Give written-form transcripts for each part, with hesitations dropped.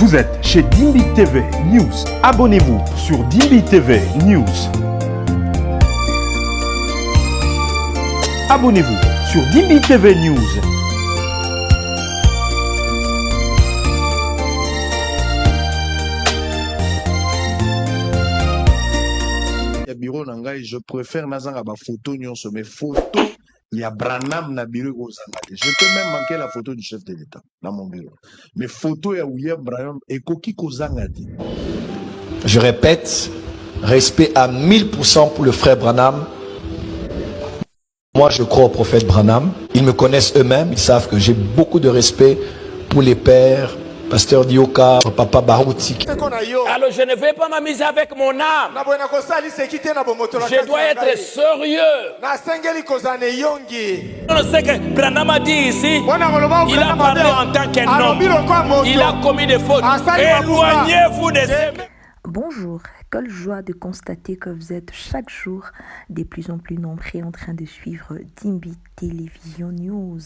Vous êtes chez Dimbi TV News. Abonnez-vous sur Dimbi TV News. Abonnez-vous sur Dimbi TV News. Bureau nangai, je préfère nazanga ba photo nyonso, mais photo il y a Branham na bureau ozangate. Je peux même manquer la photo du chef de l'État dans mon bureau. Mais photo ya William Branham et koki kozangate. Je répète, respect à 1000% pour le frère Branham. Moi, je crois au prophète Branham. Ils me connaissent eux-mêmes. Ils savent que j'ai beaucoup de respect pour les pères, pasteur Dioka, papa Barouti. Alors je ne vais pas m'amuser avec mon âme. Je dois être sérieux. On sait que Branham a dit ici, il a parlé en tant qu'un homme. Il a commis des fautes. Éloignez-vous de ces... Bonjour, quelle joie de constater que vous êtes chaque jour de plus en plus nombreux en train de suivre Dimbi Television News.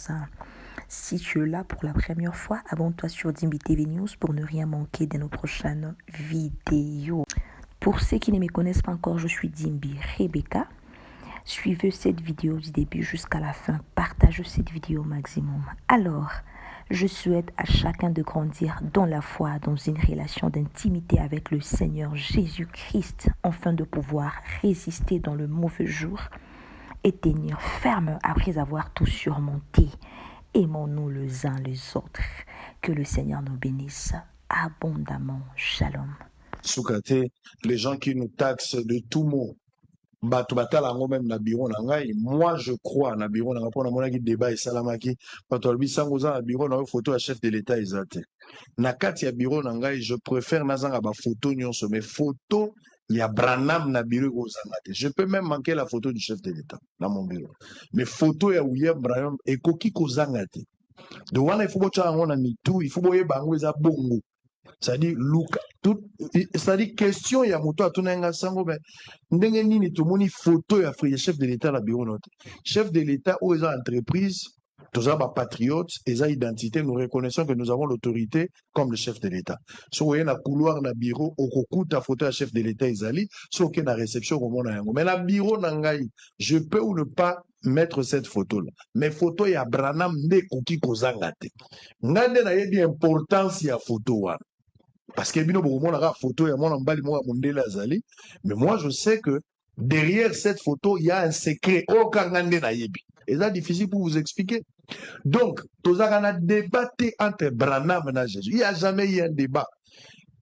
Si tu es là pour la première fois, abonne-toi sur Dimbi TV News pour ne rien manquer de nos prochaines vidéos. Pour ceux qui ne me connaissent pas encore, je suis Dimbi Rebecca. Suivez cette vidéo du début jusqu'à la fin. Partagez cette vidéo au maximum. Alors, je souhaite à chacun de grandir dans la foi, dans une relation d'intimité avec le Seigneur Jésus-Christ, afin de pouvoir résister dans le mauvais jour et tenir ferme après avoir tout surmonté. Aimons-nous les uns les autres. Que le Seigneur nous bénisse abondamment. Shalom. Soukate, les gens qui nous taxent de tout mot. Bato batala ngo même na bureau na ngai, moi je crois na bureau na pour na mona ki débat et salamaki bato albi sango za na bureau na photo à chef de l'état ezate na kati ya bureau na ngai, je préfère nazanga ba photo nyonso, mais photo il y a Branham na bureau ozangate. Je peux même manquer la photo du chef de l'état dans mon bureau, mais photo ya William Branham et koki kozangate de wana il faut bocha ngona mitu, il faut boye bango eza bongo. C'est-à-dire, c'est-à-dire, question, il y a moto à tourner sango, mais ndenge nini tout moni photo ya frère chef de l'État la bureau note. Chef de l'État ou les entreprises, tous les patriotes, les identités, nous reconnaissons que nous avons l'autorité comme le chef de l'État. Si vous voyez la couloir na bureau, au coup ta photo à chef de l'État Isali, si vous la réception au moment yango. Mais la bureau nangai, je peux ou ne pas mettre cette photo là. Mais photo ya Branham ne koki kozangate. Ngande na yebi importance ya photo wa. Parce que bino beaucoup la photo ya mona mbali mo mondela azali, mais moi je sais que derrière cette photo il y a un secret okangande na yebi. Et ça difficile pour vous expliquer. Donc tozaka débatté entre Branham et Jésus. Il n'y a jamais eu un débat.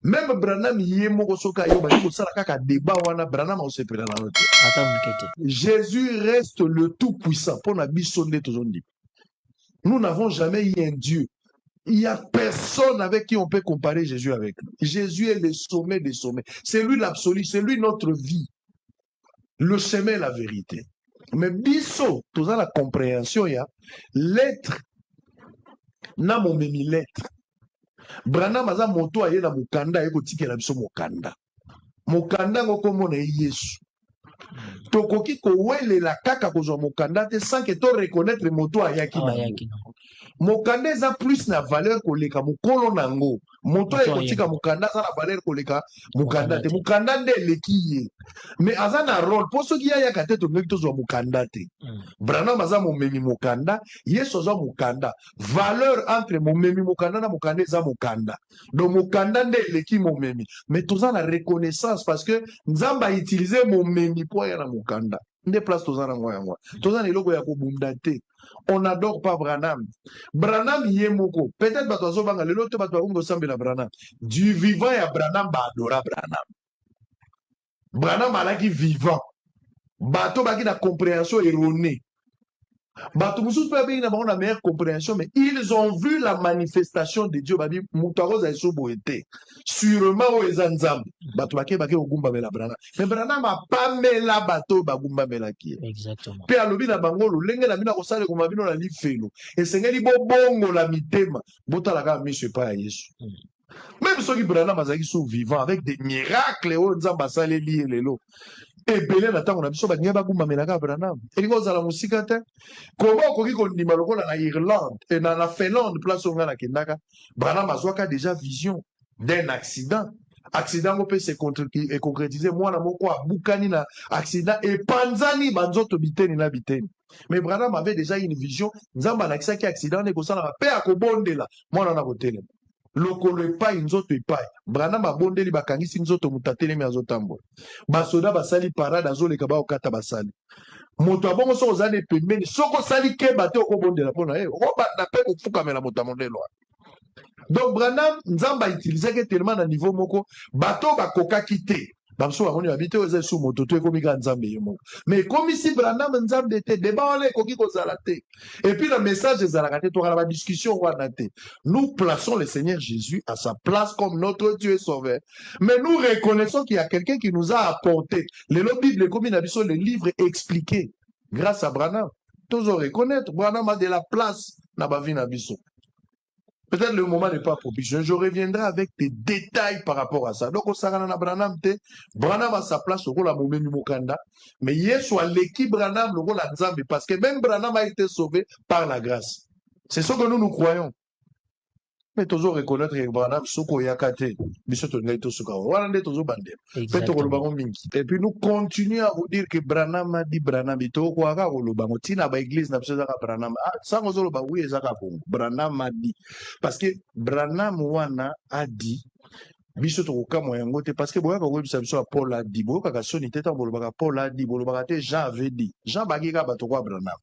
Même Branham yemo soka yo ba ko sala kaka débat wana Branham o sepela na note. Jésus reste le tout puissant pour na bisonde tozondi. Nous n'avons jamais eu un Dieu. Il n'y a personne avec qui on peut comparer Jésus avec nous. Jésus est le sommet des sommets. C'est lui l'absolu, c'est lui notre vie. Le chemin est la vérité. Mais biso, tout ça la compréhension, il y a l'être, na mon memi l'être. Branham aza moto aye na mukanda eko tikela biso mukanda. Mukanda ngoko mona Yesu. Tokoki ko wele la kaka kozwa mukanda te sans que to reconnaître moto ayaki na. Mokanda eza plus na valeur koleka mokolo nango. Moto ekotika mokanda eza na valeur koleka mokanda te. Mokanda nde eleki ye. Mais aza na rôle po soki yaka te tongeki tozwa mokanda te. Branham aza momemi mokanda, Yesu aza mokanda. Valeur entre momemi mokanda na mokanda eza mokanda. Donc mokanda nde eleki momemi. Mais toza na reconnaissance parce que Nzamba a utilisé momemi po ya na mokanda. Nde place toza na ngoya ngoya. Toza na eloko ya kobunda te. On n'adore pas Branham. Branham yemoko. Peut-être bato azobanga lelo te bato bakungo sambela Branham. Du vivant ya Branham ba adora Branham. Branham alaki vivant. Bato baki na compréhension erronée. Bato mususu pe baki na bango na meilleure compréhension, mais ils ont vu la manifestation de Dieu. Babi mutaroz a esobo ete. Sûrement o ezanzam. Bato baki ogumba mela Branham. Mais Branham a pas mela bato bagumba mela ki. Exactement. Pe alobi na bangolo lenge na bina kosale ko mabino na lifelo. Esengeli bo bongo la mitema. Botala ka monsieur pa Yesu. Même ceux qui Branham azaki sont vivants avec des miracles o nzamba saleli lelo. Et belé na tango na biso ba nyeba kumba melaka Branham. Elingo zala musika te. Comment okoki kondima lokola na Irlande et na Finlande place onga na kendaka. Branham azwaka déjà vision. d'un accident. Accident peut se concrétiser. Moi, na moko abukani na accident et panzani banzoto biteni na biteni. Mais Branham avait déjà une vision. Nzamba na kisaki accident ne kosala na pe akobondela. Moi na kotele. Lokolo epai nzoto epai. Branham abondeli bakangisi nzoto mutatele mi azotambola. Basoda basali parade azoleka ba okata basali. Moto abongo soko zane pembeni soko sali keba te okobondela pona oba na pe kofukamela moto amondelo. Donc Branham nzamba utilisait tellement à niveau moko bateau bakoka quitté. Bamso bakoni habité aux sous moto to ekomika nzambe yemo. Mais comme ici Branham nzambe était débat on koki ko zalate. Et puis le message des alakate to la discussion wana te. Nous plaçons le Seigneur Jésus à sa place comme notre Dieu et sauveur. Mais nous reconnaissons qu'il y a quelqu'un qui nous a apporté les Bible comme inabiso le livre expliqué grâce à Branham. Tous reconnaître Branham a de la place na bavi na biso. Peut-être le moment n'est pas propice. Je reviendrai avec des détails par rapport à ça. Donc, on s'arrête à Branham. Branham a sa place au rôle à Moumeni Mukanda. Mais hier, soit l'équipe Branham, le rôle à Nzambe. Parce que même Branham a été sauvé par la grâce. C'est ce que nous croyons. Mais toujours reconnaître que Branham, Soko Yakate, et puis nous continuons à vous dire que Branham a dit Branham, Branham a dit. Parce que Branham wana a dit, parce que Paul a dit, Paul a dit, Jean avait dit, Jean Bagiga Batokwa Branham.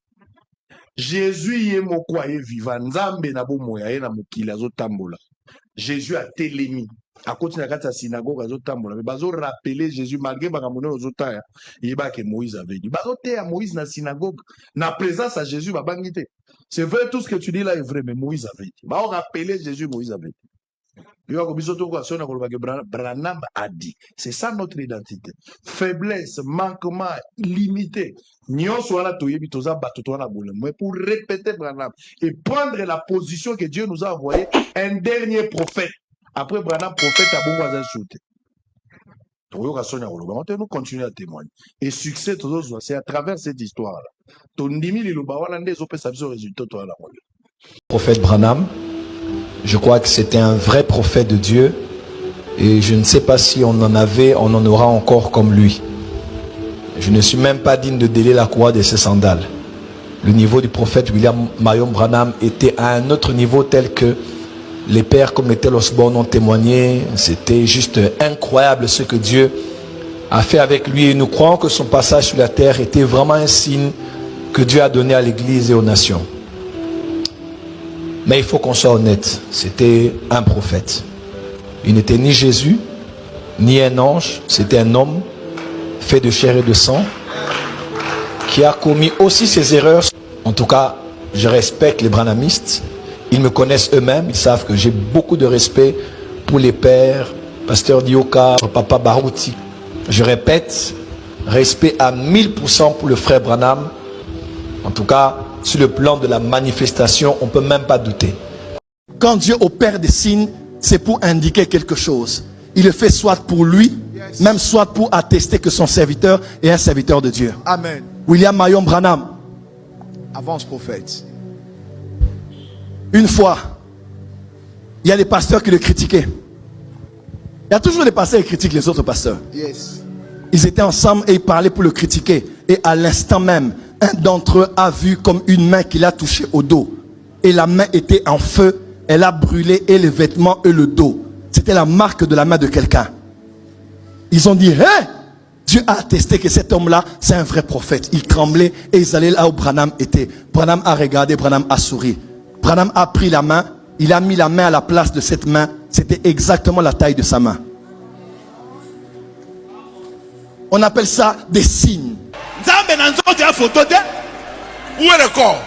Jésus est mon croyé vivant. Nzambe na bo moya ye na mokili azotambola. Jésus a télémi. A continué à la synagogue azotambola. Mais bazo rappeler Jésus malgré bakamono ozotaya. Yeba que Moïse avait dit. Bazo te à Moïse na synagogue. Na présence à Jésus babangite. C'est vrai tout ce que tu dis là est vrai mais Moïse avait dit. Bazo rappeler Jésus Moïse avait dit. Branham a dit. C'est ça notre identité. Faiblesse, manquement, limité. Mais pour répéter Branham et prendre la position que Dieu nous a envoyé, un dernier prophète. Après Branham, prophète a beaucoup à sauter. Nous continuons à témoigner. Et succès, c'est à travers cette histoire-là. Prophète Branham. Je crois que c'était un vrai prophète de Dieu et je ne sais pas si on en aura encore comme lui. Je ne suis même pas digne de délier la croix de ses sandales. Le niveau du prophète William Marion Branham était à un autre niveau tel que les pères comme les Tel Osborne ont témoigné. C'était juste incroyable ce que Dieu a fait avec lui et nous croyons que son passage sur la terre était vraiment un signe que Dieu a donné à l'Église et aux nations. Mais il faut qu'on soit honnête, c'était un prophète. Il n'était ni Jésus, ni un ange, c'était un homme fait de chair et de sang qui a commis aussi ses erreurs. En tout cas, je respecte les branhamistes. Ils me connaissent eux-mêmes, ils savent que j'ai beaucoup de respect pour les pères, pasteur Dioka, papa Barouti. Je répète, respect à 1000% pour le frère Branham. En tout cas, sur le plan de la manifestation, on ne peut même pas douter. Quand Dieu opère des signes, c'est pour indiquer quelque chose. Il le fait soit pour lui, même soit pour attester que son serviteur est un serviteur de Dieu. Amen. William Marion Branham. Avance prophète. Une fois, il y a des pasteurs qui le critiquaient. Il y a toujours des pasteurs qui critiquent les autres pasteurs. Yes. Ils étaient ensemble et ils parlaient pour le critiquer. Et à l'instant même, un d'entre eux a vu comme une main qui l'a touché au dos. Et la main était en feu. Elle a brûlé et les vêtements et le dos. C'était la marque de la main de quelqu'un. Ils ont dit, hey! Dieu a attesté que cet homme-là, c'est un vrai prophète. Ils tremblaient et ils allaient là où Branham était. Branham a regardé, Branham a souri. Branham a pris la main. Il a mis la main à la place de cette main. C'était exactement la taille de sa main. On appelle ça des signes. Où est le corps?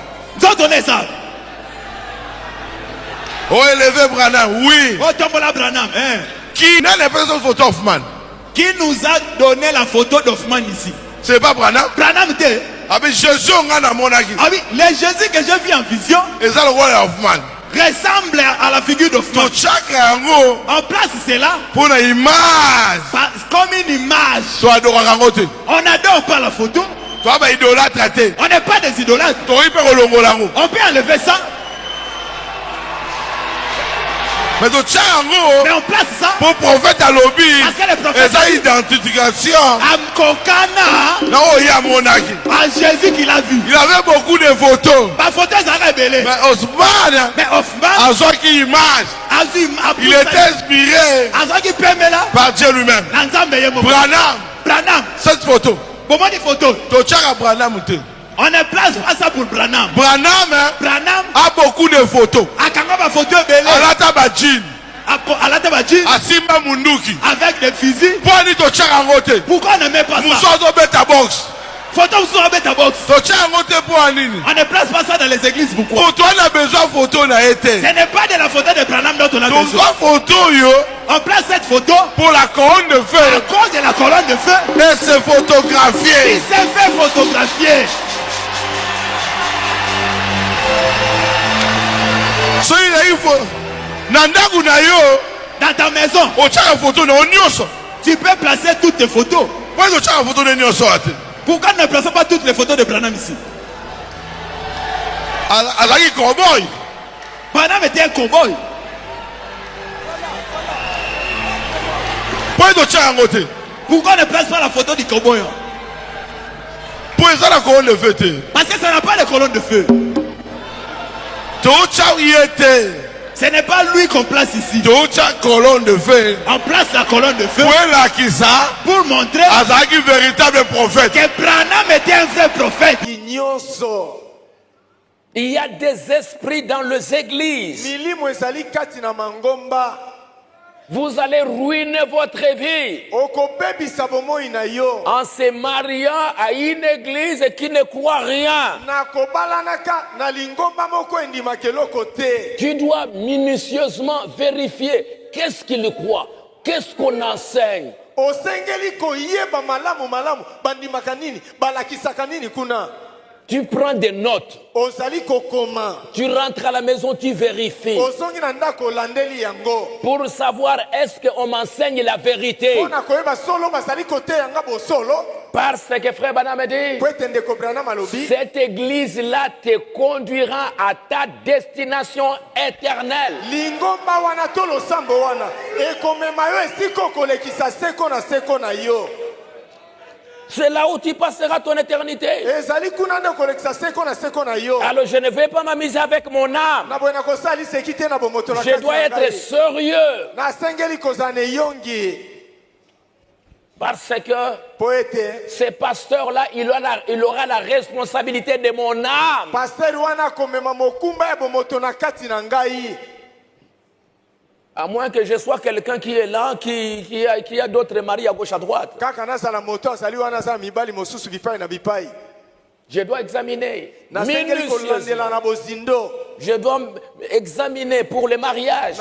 Oh, élevé Branham, oui. Oh, Tombola Branham, hein. Qui n'a pas de photo Hoffman? Qui nous a donné la photo d'Hoffman ici? C'est pas Branham? Branham était. Ah, mais Jésus, on a mon avis. Ah oui, les Jésus que j'ai vu en vision. Et ça, le roi Hoffman. Ressemble à la figure d'Hoffman. En place, c'est là. Pour une image. Comme une image. Toi, on n'adore pas la photo. Toi, bah, idolâtre traité. On n'est pas des idolâtres. Toi, il peut on peut enlever ça. Mais tu tiens en Mais gros. on place ça. Pour prophète à lobby. Parce que le prophèt. Et ça, identification. Amkokana. Non, il y a mon aki. À Jésus qu'il a vu. Il avait beaucoup de photos. Ma photo est révélée. Mais Osman. Mais Hoffman. À ce qui image. Il était inspiré par Dieu lui-même. Branham. Cette photo. Comment des photos? Branham. On ne place pas ça pour Branham. Branham a beaucoup de photos. Asimba Munduki. Avec des fusils. Pourquoi on ne met pas ça? Photo à box. On ne place pas ça dans les églises. Pourquoi? Pour toi, on a besoin de photo. Ce n'est pas de la photo de Branham dont on a besoin. Photo, on place cette photo pour la colonne de feu. À cause de la colonne de feu. Et c'est photographié. Il s'est fait photographier. Dans ta maison, tu peux placer toutes tes photos. Pourquoi ne plaçons pas toutes les photos de Branham ici? Branham était un cowboy. Pourquoi ne place pas la photo du cowboy? Parce que ça n'a pas de colonne de feu. Ce n'est pas lui qu'on place ici. Colonne de feu. On place la colonne de feu pour montrer véritable prophète. Que Branham était un vrai prophète. Il y a des esprits dans les églises. Vous allez ruiner votre vie en se mariant à une église qui ne croit rien. Tu dois minutieusement vérifier qu'est-ce qu'il croit, qu'est-ce qu'on enseigne. Tu prends des notes. Tu rentres à la maison, tu vérifies. Pour savoir est-ce qu'on m'enseigne la vérité. Parce que frère Branham dit, cette église-là te conduira à ta destination éternelle. C'est là où tu passeras ton éternité. Alors je ne vais pas m'amuser avec mon âme. Je dois être sérieux. Parce que ce pasteur-là, il aura la responsabilité de mon âme. À moins que je sois quelqu'un qui est là, qui a d'autres maris à gauche à droite. Je dois examiner minutieusement. Je dois examiner pour le mariage.